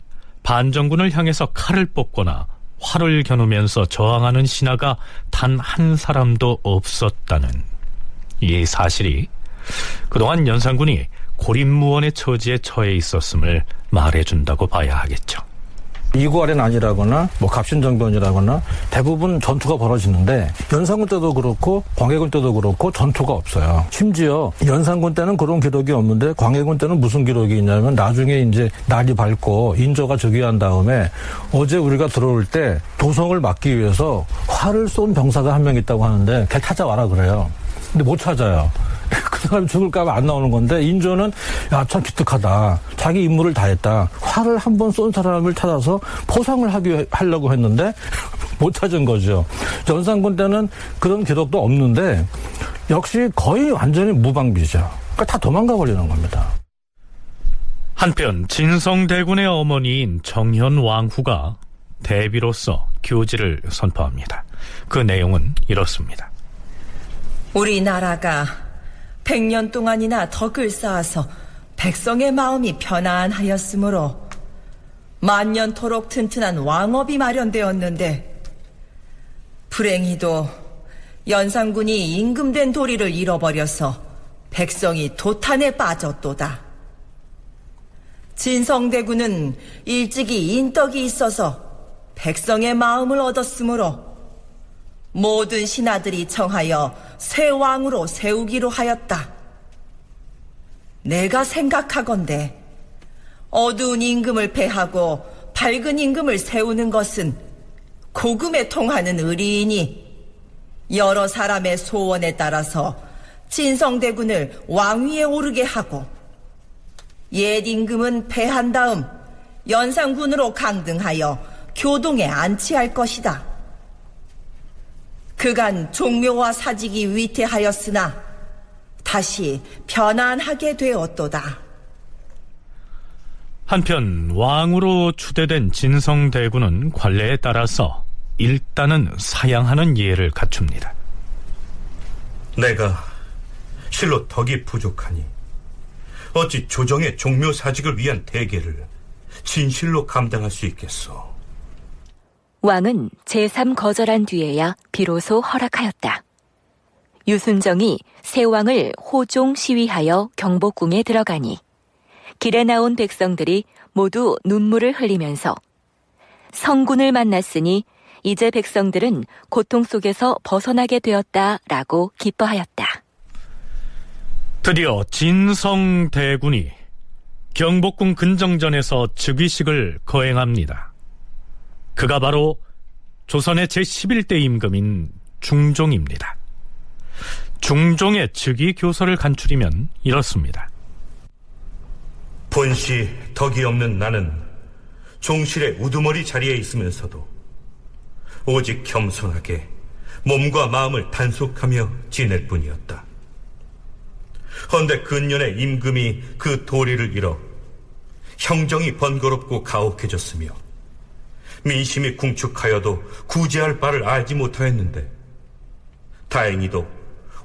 반정군을 향해서 칼을 뽑거나 활을 겨누면서 저항하는 신하가 단 한 사람도 없었다는 이 사실이 그동안 연산군이 고립무원의 처지에 처해 있었음을 말해준다고 봐야 하겠죠. 이구아련 아니라거나 갑신정변이라거나 대부분 전투가 벌어지는데 연산군 때도 그렇고 광해군 때도 그렇고 전투가 없어요. 심지어 연산군 때는 그런 기록이 없는데 광해군 때는 무슨 기록이 있냐면 나중에 이제 날이 밝고 인조가 즉위한 다음에 어제 우리가 들어올 때 도성을 막기 위해서 활을 쏜 병사가 한 명 있다고 하는데 걔 찾아와라 그래요. 근데 못 찾아요. 그 사람이 죽을까봐 안 나오는 건데 인조는 야, 참 기특하다. 자기 임무를 다했다. 활을 한 번 쏜 사람을 찾아서 포상을 하려고 했는데 못 찾은 거죠. 연산군 때는 그런 기록도 없는데 역시 거의 완전히 무방비죠. 그러니까 다 도망가 버리는 겁니다. 한편 진성대군의 어머니인 정현왕후가 대비로서 교지를 선포합니다. 그 내용은 이렇습니다. 우리나라가 100년 동안이나 덕을 쌓아서 백성의 마음이 편안하였으므로 만년토록 튼튼한 왕업이 마련되었는데 불행히도 연산군이 임금된 도리를 잃어버려서 백성이 도탄에 빠졌도다. 진성대군은 일찍이 인덕이 있어서 백성의 마음을 얻었으므로 모든 신하들이 청하여 새 왕으로 세우기로 하였다. 내가 생각하건대 어두운 임금을 패하고 밝은 임금을 세우는 것은 고금에 통하는 의리이니 여러 사람의 소원에 따라서 진성대군을 왕위에 오르게 하고 옛 임금은 패한 다음 연산군으로 강등하여 교동에 안치할 것이다. 그간 종묘와 사직이 위태하였으나 다시 편안하게 되었도다. 한편 왕으로 추대된 진성대군은 관례에 따라서 일단은 사양하는 예를 갖춥니다. 내가 실로 덕이 부족하니 어찌 조정의 종묘 사직을 위한 대계를 진실로 감당할 수 있겠소. 왕은 제3거절한 뒤에야 비로소 허락하였다. 유순정이 새 왕을 호종 시위하여 경복궁에 들어가니 길에 나온 백성들이 모두 눈물을 흘리면서 성군을 만났으니 이제 백성들은 고통 속에서 벗어나게 되었다라고 기뻐하였다. 드디어 진성대군이 경복궁 근정전에서 즉위식을 거행합니다. 그가 바로 조선의 제11대 임금인 중종입니다. 중종의 즉위 교서를 간추리면 이렇습니다. 본시 덕이 없는 나는 종실의 우두머리 자리에 있으면서도 오직 겸손하게 몸과 마음을 단속하며 지낼 뿐이었다. 헌데 근년에 임금이 그 도리를 잃어 형정이 번거롭고 가혹해졌으며 민심이 궁축하여도 구제할 바를 알지 못하였는데 다행히도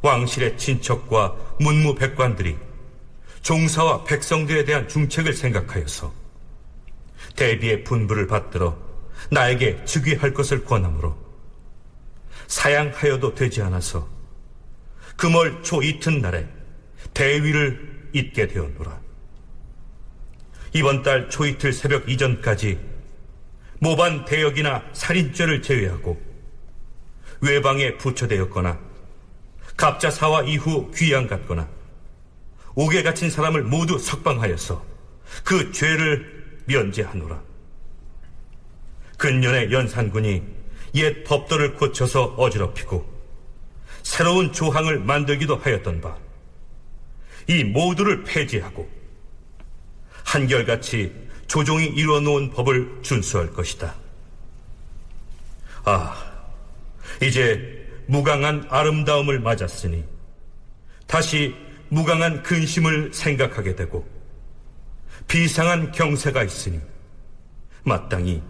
왕실의 친척과 문무백관들이 종사와 백성들에 대한 중책을 생각하여서 대비의 분부를 받들어 나에게 즉위할 것을 권하므로 사양하여도 되지 않아서 금월 초 이튿날에 대위를 잇게 되었노라. 이번 달 초이틀 새벽 이전까지 모반 대역이나 살인죄를 제외하고 외방에 부처되었거나 갑자사화 이후 귀양 갔거나 옥에 갇힌 사람을 모두 석방하여서 그 죄를 면제하노라. 근년에 연산군이 옛 법도를 고쳐서 어지럽히고 새로운 조항을 만들기도 하였던 바, 이 모두를 폐지하고 한결같이 조종이 이루어놓은 법을 준수할 것이다. 이제 무강한 아름다움을 맞았으니 다시 무강한 근심을 생각하게 되고 비상한 경세가 있으니 마땅히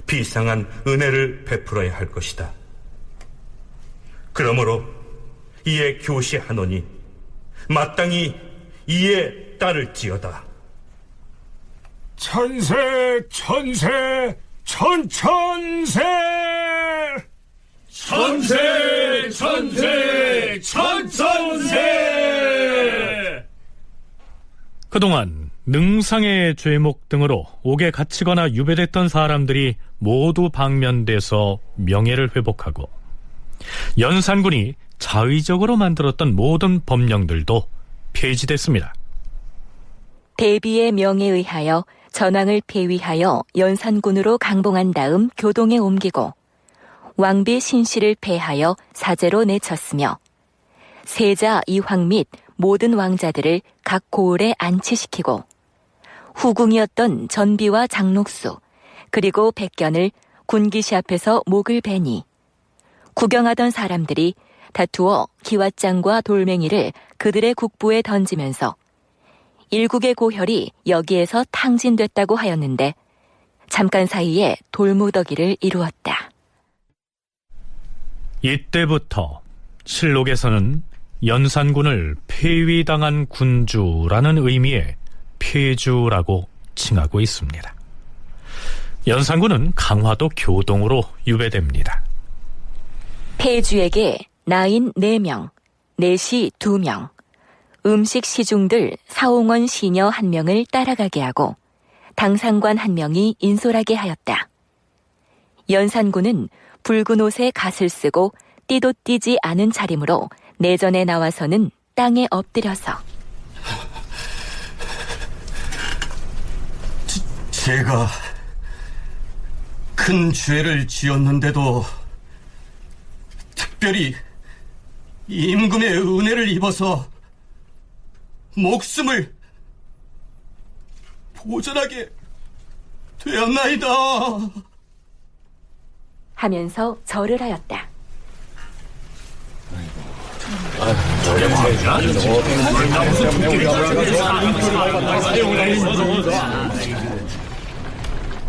비상한 은혜를 베풀어야 할 것이다. 그러므로 이에 교시하노니 마땅히 이에 따를지어다. 천세 천세 천천세 천세 천세 천천세. 그동안 능상의 죄목 등으로 옥에 갇히거나 유배됐던 사람들이 모두 방면돼서 명예를 회복하고 연산군이 자의적으로 만들었던 모든 법령들도 폐지됐습니다. 대비의 명에 의하여 전왕을 폐위하여 연산군으로 강봉한 다음 교동에 옮기고 왕비 신씨를 폐하여 사제로 내쳤으며 세자 이황 및 모든 왕자들을 각 고을에 안치시키고 후궁이었던 전비와 장록수 그리고 백견을 군기시 앞에서 목을 베니 구경하던 사람들이 다투어 기왓장과 돌멩이를 그들의 국부에 던지면서 일국의 고혈이 여기에서 탕진됐다고 하였는데 잠깐 사이에 돌무더기를 이루었다. 이때부터 실록에서는 연산군을 폐위당한 군주라는 의미의 폐주라고 칭하고 있습니다. 연산군은 강화도 교동으로 유배됩니다. 폐주에게 나인 4명, 내시 2명, 음식 시중들 사홍원 시녀 1명을 따라가게 하고 당상관 1명이 인솔하게 하였다. 연산군은 붉은 옷에 갓을 쓰고 띠도 띠지 않은 차림으로 내전에 나와서는 땅에 엎드려서 제가 큰 죄를 지었는데도 특별히 임금의 은혜를 입어서 목숨을 보전하게 되었나이다 하면서 절을 하였다.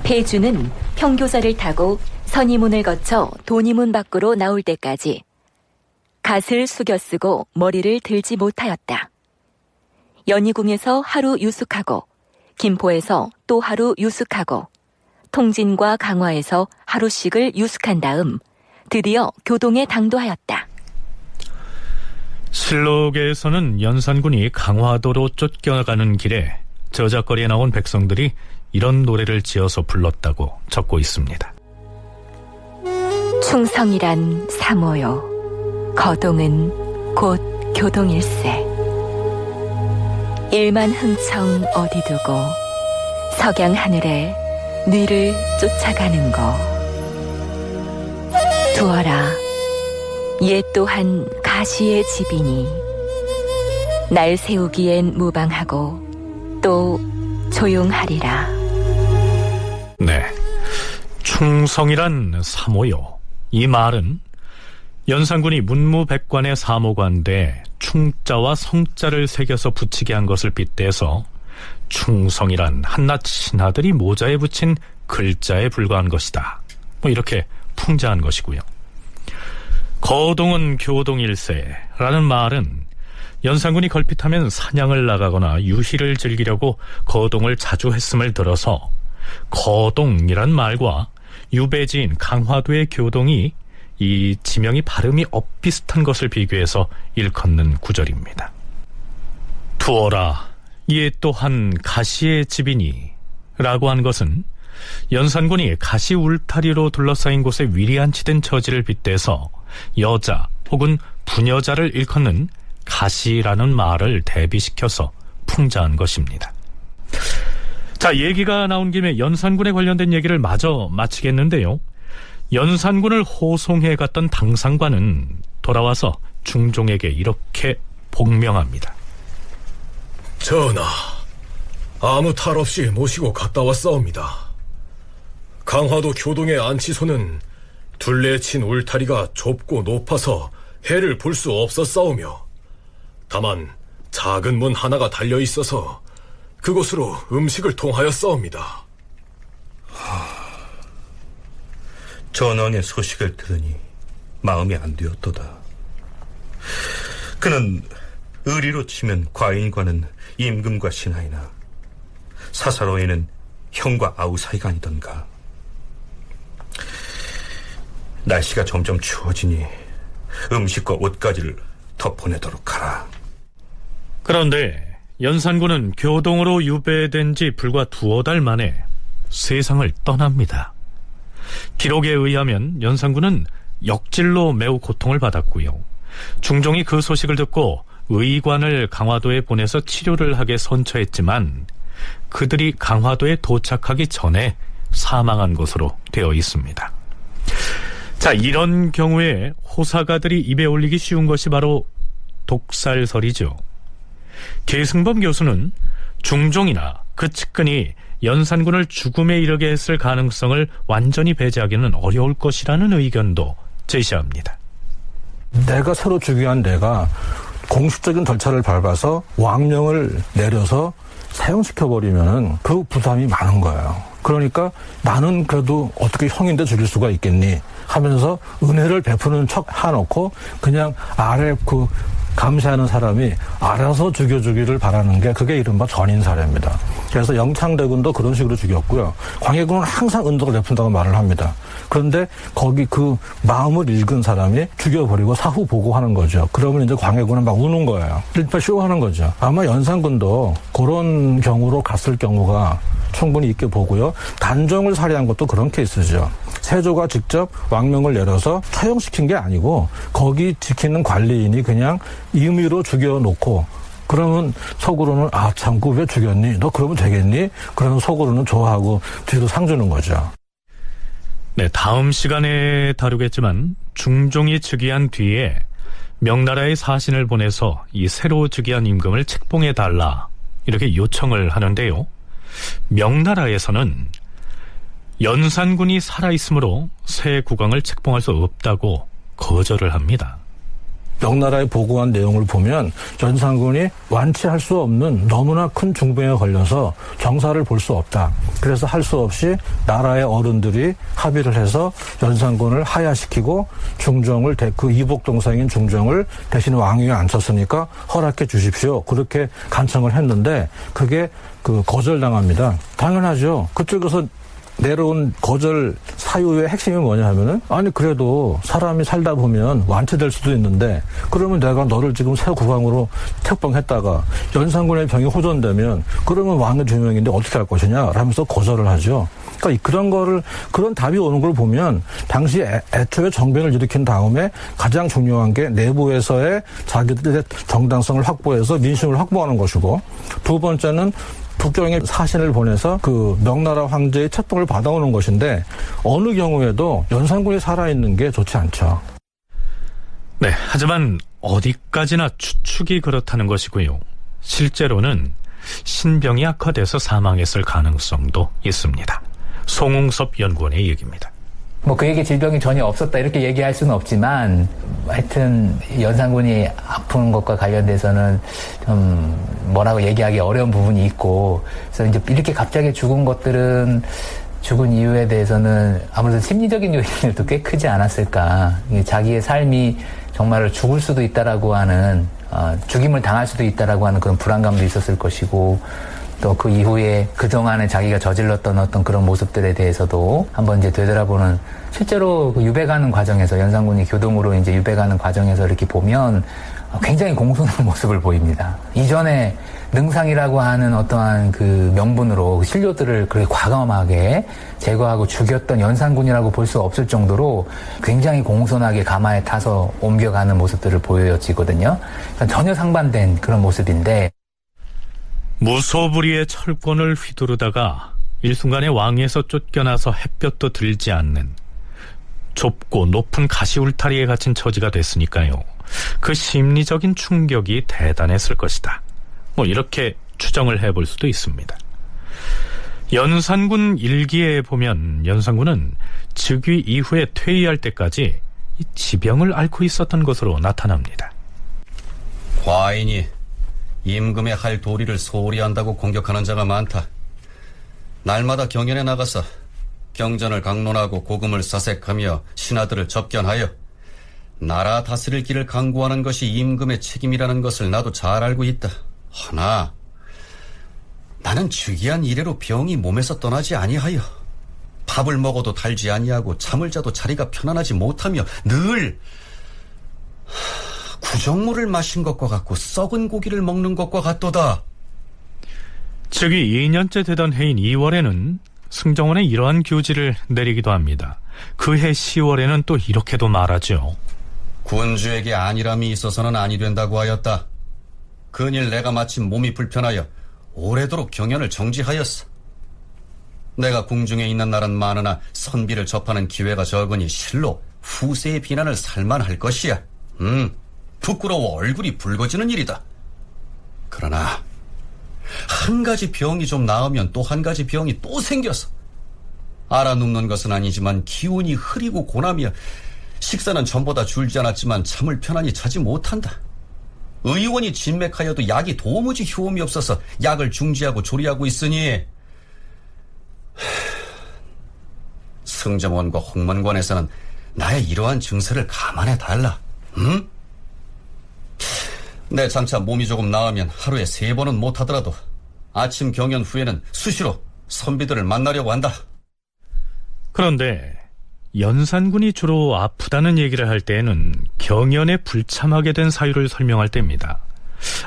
폐주는 평교사를 타고 선의문을 거쳐 돈이문 밖으로 나올 때까지 갓을 숙여 쓰고 머리를 들지 못하였다. 연희궁에서 하루 유숙하고 김포에서 또 하루 유숙하고 통진과 강화에서 하루씩을 유숙한 다음 드디어 교동에 당도하였다. 실록에서는 연산군이 강화도로 쫓겨가는 길에 저작거리에 나온 백성들이 이런 노래를 지어서 불렀다고 적고 있습니다. 충성이란 사모요 거동은 곧 교동일세. 일만 흥청 어디 두고 석양 하늘에 뉘를 쫓아가는 거 두어라. 얘 또한 가시의 집이니 날 세우기엔 무방하고 또 조용하리라. 네, 충성이란 사모요. 이 말은 연산군이 문무백관의 사모관대에 충자와 성자를 새겨서 붙이게 한 것을 빗대서 충성이란 한낱 신하들이 모자에 붙인 글자에 불과한 것이다. 이렇게 풍자한 것이고요. 거동은 교동일세라는 말은 연산군이 걸핏하면 사냥을 나가거나 유희를 즐기려고 거동을 자주 했음을 들어서 거동이란 말과 유배지인 강화도의 교동이 이 지명이 발음이 엇비슷한 것을 비교해서 일컫는 구절입니다. 두어라 얘 또한 가시의 집이니 라고 한 것은 연산군이 가시 울타리로 둘러싸인 곳에 위리안치된 처지를 빗대서 여자 혹은 부녀자를 일컫는 가시라는 말을 대비시켜서 풍자한 것입니다. 자, 얘기가 나온 김에 연산군에 관련된 얘기를 마저 마치겠는데요. 연산군을 호송해 갔던 당상관은 돌아와서 중종에게 이렇게 복명합니다. 전하, 아무 탈 없이 모시고 갔다 왔사옵니다. 강화도 교동의 안치소는 둘레 친 울타리가 좁고 높아서 해를 볼 수 없었사오며 다만 작은 문 하나가 달려 있어서 그곳으로 음식을 통하였사옵니다. 전왕의 소식을 들으니 마음이 안 되었도다. 그는 의리로 치면 과인과는 임금과 신하이나 사사로에는 형과 아우 사이가 아니던가. 날씨가 점점 추워지니 음식과 옷가지를 덮어내도록 하라. 그런데 연산군은 교동으로 유배된 지 불과 2달 만에 세상을 떠납니다. 기록에 의하면 연산군은 역질로 매우 고통을 받았고요. 중종이 그 소식을 듣고 의관을 강화도에 보내서 치료를 하게 선처했지만 그들이 강화도에 도착하기 전에 사망한 것으로 되어 있습니다. 자, 이런 경우에 호사가들이 입에 올리기 쉬운 것이 바로 독살설이죠. 계승범 교수는 중종이나 그 측근이 연산군을 죽음에 이르게 했을 가능성을 완전히 배제하기는 어려울 것이라는 의견도 제시합니다. 내가 새로 즉위한 내가 공식적인 절차를 밟아서 왕명을 내려서 사형시켜버리면 그 부담이 많은 거예요. 그러니까 나는 그래도 어떻게 형인데 죽일 수가 있겠니 하면서 은혜를 베푸는 척 해놓고 그냥 아래 그 감시하는 사람이 알아서 죽여주기를 바라는 게 그게 이른바 전인사례입니다. 그래서 영창대군도 그런 식으로 죽였고요. 광해군은 항상 은덕을 베푼다고 말을 합니다. 그런데 거기 그 마음을 읽은 사람이 죽여버리고 사후 보고하는 거죠. 그러면 이제 광해군은 막 우는 거예요. 일단 쇼하는 거죠. 아마 연산군도 그런 경우로 갔을 경우가 충분히 있게 보고요. 단종을 살해한 것도 그런 케이스죠. 세조가 직접 왕명을 내려서 처형시킨 게 아니고 거기 지키는 관리인이 그냥 임의로 죽여놓고 그러면 속으로는 아 참 그 왜 죽였니? 너 그러면 되겠니? 그러면 속으로는 좋아하고 뒤로 상 주는 거죠. 네, 다음 시간에 다루겠지만 중종이 즉위한 뒤에 명나라에 사신을 보내서 이 새로 즉위한 임금을 책봉해달라 이렇게 요청을 하는데요. 명나라에서는 연산군이 살아있으므로 새 국왕을 책봉할 수 없다고 거절을 합니다. 명나라에 보고한 내용을 보면 연산군이 완치할 수 없는 너무나 큰 중병에 걸려서 정사를 볼 수 없다. 그래서 할 수 없이 나라의 어른들이 합의를 해서 연산군을 하야시키고 중종을 그 이복 동생인 중종을 대신 왕위에 앉혔으니까 허락해 주십시오. 그렇게 간청을 했는데 그게 거절당합니다. 당연하죠. 그쪽에서 내려온 거절 사유의 핵심이 뭐냐 하면은 아니 그래도 사람이 살다 보면 완치될 수도 있는데 그러면 내가 너를 지금 새 국왕으로 책봉했다가 연산군의 병이 호전되면 그러면 왕의 조명인데 어떻게 할 것이냐 하면서 거절을 하죠. 그러니까 그런 답이 오는 걸 보면 당시 애초에 정변을 일으킨 다음에 가장 중요한 게 내부에서의 자기들의 정당성을 확보해서 민심을 확보하는 것이고 두 번째는 북경에 사신을 보내서 그 명나라 황제의 책봉을 받아오는 것인데 어느 경우에도 연산군이 살아있는 게 좋지 않죠. 네, 하지만 어디까지나 추측이 그렇다는 것이고요. 실제로는 신병이 악화돼서 사망했을 가능성도 있습니다. 송웅섭 연구원의 얘기입니다. 뭐 그에게 질병이 전혀 없었다 이렇게 얘기할 수는 없지만 하여튼 연산군이 아픈 것과 관련돼서는 좀 뭐라고 얘기하기 어려운 부분이 있고 그래서 이제 이렇게 갑자기 죽은 것들은 죽은 이유에 대해서는 아무래도 심리적인 요인들도 꽤 크지 않았을까. 자기의 삶이 정말 죽을 수도 있다라고 하는 죽임을 당할 수도 있다라고 하는 그런 불안감도 있었을 것이고 또 그 이후에 그동안에 자기가 저질렀던 어떤 그런 모습들에 대해서도 한번 이제 되돌아보는 실제로 그 유배가는 과정에서 연산군이 교동으로 이제 유배가는 과정에서 이렇게 보면 굉장히 공손한 모습을 보입니다. 이전에 능상이라고 하는 어떠한 그 명분으로 신료들을 그렇게 과감하게 제거하고 죽였던 연산군이라고 볼 수 없을 정도로 굉장히 공손하게 가마에 타서 옮겨가는 모습들을 보여지거든요. 그러니까 전혀 상반된 그런 모습인데 무소불위의 철권을 휘두르다가 일순간에 왕위에서 쫓겨나서 햇볕도 들지 않는 좁고 높은 가시울타리에 갇힌 처지가 됐으니까요. 그 심리적인 충격이 대단했을 것이다. 뭐 이렇게 추정을 해볼 수도 있습니다. 연산군 일기에 보면 연산군은 즉위 이후에 퇴위할 때까지 이 지병을 앓고 있었던 것으로 나타납니다. 과인이 임금의 할 도리를 소홀히 한다고 공격하는 자가 많다. 날마다 경연에 나가서 경전을 강론하고 고금을 사색하며 신하들을 접견하여 나라 다스릴 길을 강구하는 것이 임금의 책임이라는 것을 나도 잘 알고 있다. 허나 나는 즉위한 이래로 병이 몸에서 떠나지 아니하여 밥을 먹어도 달지 아니하고 잠을 자도 자리가 편안하지 못하며 늘 구정물을 마신 것과 같고 썩은 고기를 먹는 것과 같도다. 즉위 2년째 되던 해인 2월에는 승정원에 이러한 교지를 내리기도 합니다. 그해 10월에는 또 이렇게도 말하죠. 군주에게 안일함이 있어서는 아니 된다고 하였다. 근일 내가 마침 몸이 불편하여 오래도록 경연을 정지하였어. 내가 궁중에 있는 날은 많으나 선비를 접하는 기회가 적으니 실로 후세의 비난을 살만할 것이야. 부끄러워 얼굴이 붉어지는 일이다. 그러나 한 가지 병이 좀 나으면 또 한 가지 병이 또 생겨서 알아눕는 것은 아니지만 기운이 흐리고 고나며 식사는 전보다 줄지 않았지만 잠을 편안히 자지 못한다. 의원이 진맥하여도 약이 도무지 효험이 없어서 약을 중지하고 조리하고 있으니 승정원과 홍문관에서는 나의 이러한 증세를 감안해달라. 응? 내 장차 몸이 조금 나으면 하루에 3번은 못하더라도 아침 경연 후에는 수시로 선비들을 만나려고 한다. 그런데 연산군이 주로 아프다는 얘기를 할 때에는 경연에 불참하게 된 사유를 설명할 때입니다.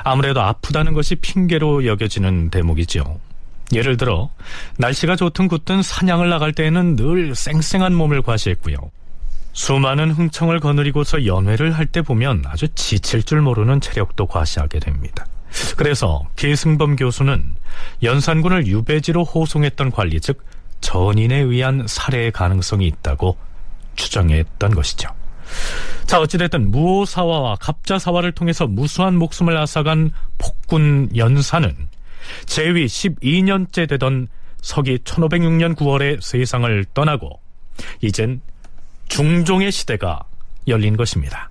아무래도 아프다는 것이 핑계로 여겨지는 대목이죠. 예를 들어 날씨가 좋든 굳든 사냥을 나갈 때에는 늘 쌩쌩한 몸을 과시했고요. 수많은 흥청을 거느리고서 연회를 할 때 보면 아주 지칠 줄 모르는 체력도 과시하게 됩니다. 그래서 계승범 교수는 연산군을 유배지로 호송했던 관리, 즉 전인에 의한 살해의 가능성이 있다고 추정했던 것이죠. 자, 어찌됐든 무오사화와 갑자사화를 통해서 무수한 목숨을 앗아간 폭군 연산은 재위 12년째 되던 서기 1506년 9월에 세상을 떠나고 이젠 중종의 시대가 열린 것입니다.